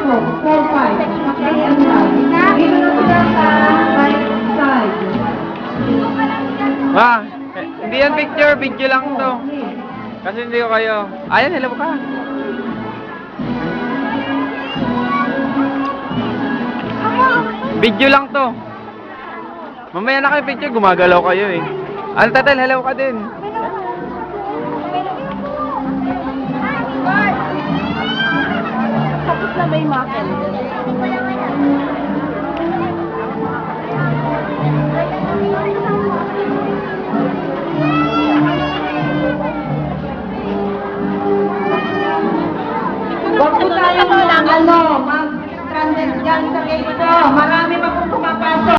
po. 4-5. Right side. Dito na sila sa right side. Ah, hindi yan picture, video lang to. Kasi hindi ko kayo. Ayan, hello ka. Video lang to. Mamaya na kayo picture, gumagalaw kayo eh. Ano tatal, hello ka din. Tapos na may makel.